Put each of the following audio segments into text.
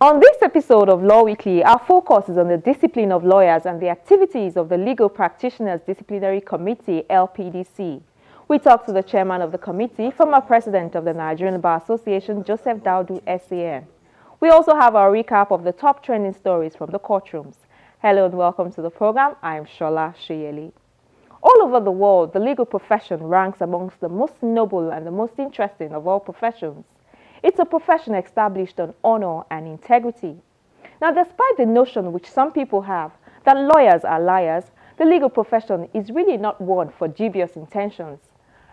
On this episode of Law Weekly, our focus is on the discipline of lawyers and the activities of the Legal Practitioners Disciplinary Committee, LPDC. We talked to the chairman of the committee, former president of the Nigerian Bar Association, Joseph Daudu, SAN. We also have our recap of the top trending stories from the courtrooms. Hello and welcome to the program. I am Shola Sheyeli. All over the world, the legal profession ranks amongst the most noble and the most interesting of all professions. It's a profession established on honor and integrity. Now, despite the notion which some people have that lawyers are liars, the legal profession is really not one for dubious intentions.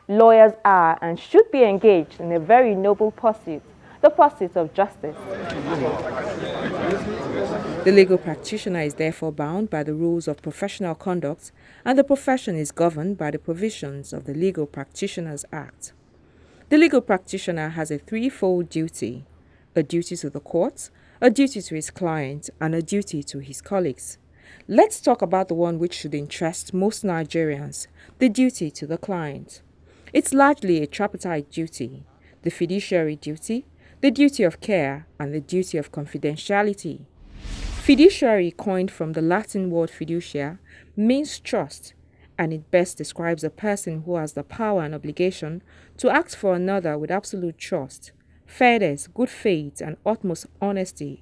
Lawyers are and should be engaged in a very noble pursuit, the pursuit of justice. The legal practitioner is therefore bound by the rules of professional conduct, and the profession is governed by the provisions of the Legal Practitioners Act. The legal practitioner has a threefold duty: a duty to the court, a duty to his client, and a duty to his colleagues. Let's talk about the one which should interest most Nigerians, the duty to the client. It's largely a tripartite duty: the fiduciary duty, the duty of care, and the duty of confidentiality. Fiduciary, coined from the Latin word fiducia, means trust, and it best describes a person who has the power and obligation to act for another with absolute trust, fairness, good faith, and utmost honesty.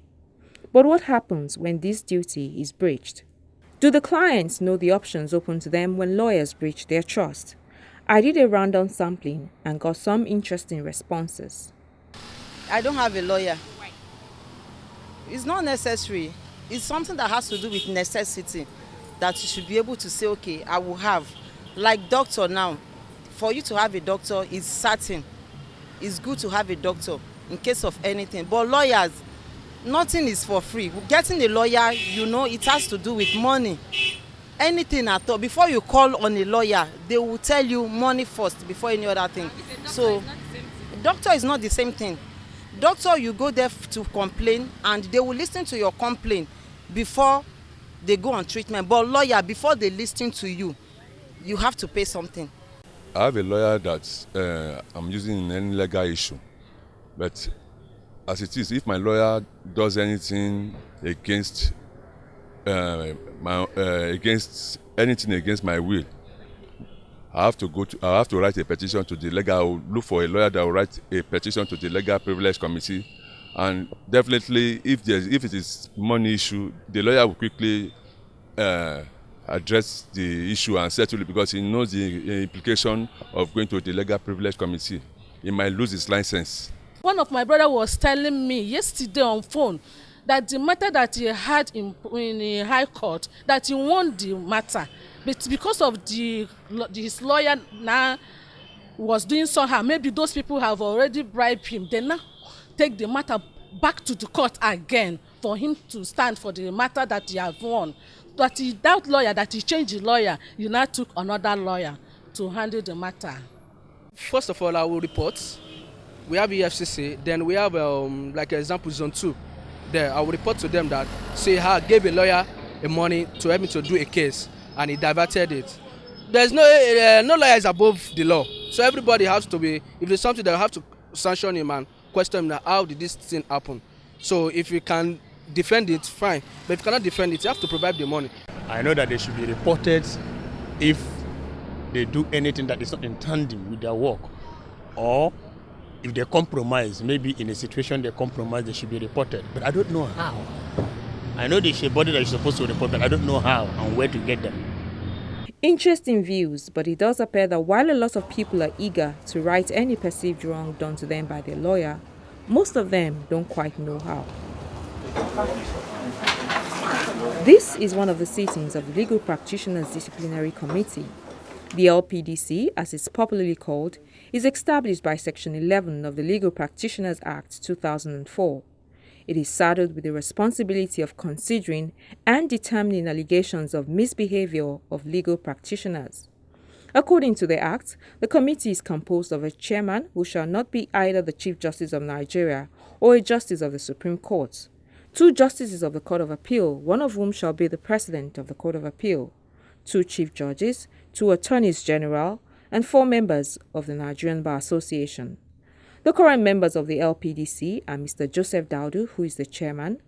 But what happens when this duty is breached? Do the clients know the options open to them when lawyers breach their trust? I did a random sampling and got some interesting responses. I don't have a lawyer. It's not necessary. It's something that has to do with necessity, that you should be able to say, okay, I will have. Like doctor now, for you to have a doctor is certain. It's good to have a doctor in case of anything. But lawyers, nothing is for free. Getting a lawyer, it has to do with money. Anything at all. Before you call on a lawyer, they will tell you money first before any other thing. So, doctor is not the same thing. Doctor, you go there to complain and they will listen to your complaint before they go on treatment. But lawyer, before they listen to you, you have to pay something. I have a lawyer that I'm using in any legal issue. But as it is, if my lawyer does anything against against my will, I have to write a petition to the legal. I will look for a lawyer that will write a petition to the Legal Privilege Committee, and definitely, if it is money issue, the lawyer will quickly address the issue and settle it, because he knows the implication of going to the Legal Privilege Committee. He might lose his license. One of my brother was telling me yesterday on phone that the matter that he had in the High Court, that he won the matter, but because of his lawyer now was doing somehow, maybe those people have already bribed him. They now take the matter back to the court again for him to stand for the matter that he has won. That lawyer, that he changed the lawyer, he now took another lawyer to handle the matter. First of all, I will report. We have EFCC, then we have like example zone 2. There, I will report to them that say I gave a lawyer a money to help me to do a case, and he diverted it. There's no lawyer is above the law, so everybody has to be. If there's something, they have to sanction him and question him, how did this thing happen. So if you can defend it, fine, but if you cannot defend it, you have to provide the money. I know that they should be reported if they do anything that is not in tandem with their work, or if they compromise, maybe in a situation they compromise, they should be reported. But I don't know how. I know there's a body that is supposed to report, but I don't know how and where to get them. Interesting views, but it does appear that while a lot of people are eager to right any perceived wrong done to them by their lawyer, most of them don't quite know how. This is one of the sittings of the Legal Practitioners Disciplinary Committee. The LPDC, as it's popularly called, is established by Section 11 of the Legal Practitioners Act 2004. It is saddled with the responsibility of considering and determining allegations of misbehavior of legal practitioners. According to the Act, the committee is composed of a chairman who shall not be either the Chief Justice of Nigeria or a Justice of the Supreme Court, 2 Justices of the Court of Appeal, one of whom shall be the President of the Court of Appeal, 2 Chief Judges, 2 Attorneys General, and 4 members of the Nigerian Bar Association. The current members of the LPDC are Mr. Joseph Daudu, who is the chairman,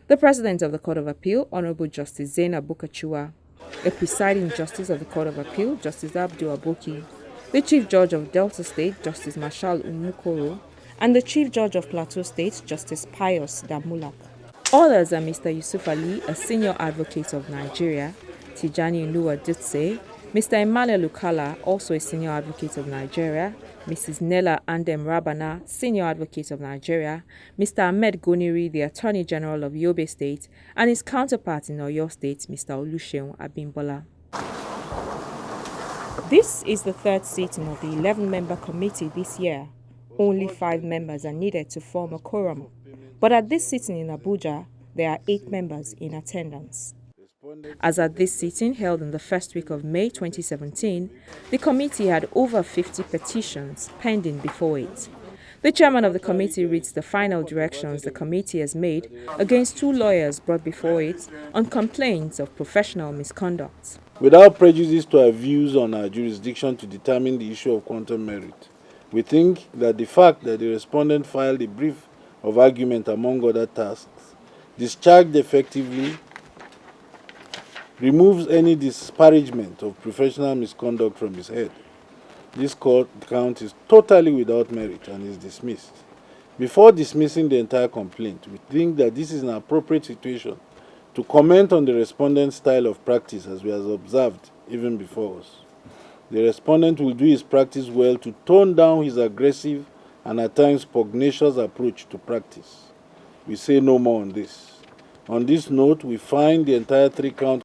the President of the Court of Appeal, Honorable Justice Zainab Bukachua, a presiding justice of the Court of Appeal, Justice Abdul Aboki, the Chief Judge of Delta State, Justice Marshal Umukoro, and the Chief Judge of Plateau State, Justice Pius Damulak. Others are Mr. Yusuf Ali, a senior advocate of Nigeria, Tijani Uluwa Dutse, Mr. Emmanuel Ukala, also a senior advocate of Nigeria, Mrs. Nella Andem Rabana, senior advocate of Nigeria, Mr. Ahmed Goniri, the Attorney General of Yobe State, and his counterpart in Oyo State, Mr. Oluseun Abimbola. This is the third sitting of the 11-member committee this year. Only 5 members are needed to form a quorum. But at this sitting in Abuja, there are 8 members in attendance. As at this sitting held in the first week of May 2017, the committee had over 50 petitions pending before it. The chairman of the committee reads the final directions the committee has made against 2 lawyers brought before it on complaints of professional misconduct. Without prejudice to our views on our jurisdiction to determine the issue of quantum merit, we think that the fact that the respondent filed a brief of argument among other tasks, discharged effectively, removes any disparagement of professional misconduct from his head. This court count is totally without merit and is dismissed. Before dismissing the entire complaint, we think that this is an appropriate situation to comment on the respondent's style of practice as we have observed even before us. The respondent will do his practice well to tone down his aggressive and at times pugnacious approach to practice. We say no more on this. On this note, we find the entire 3-count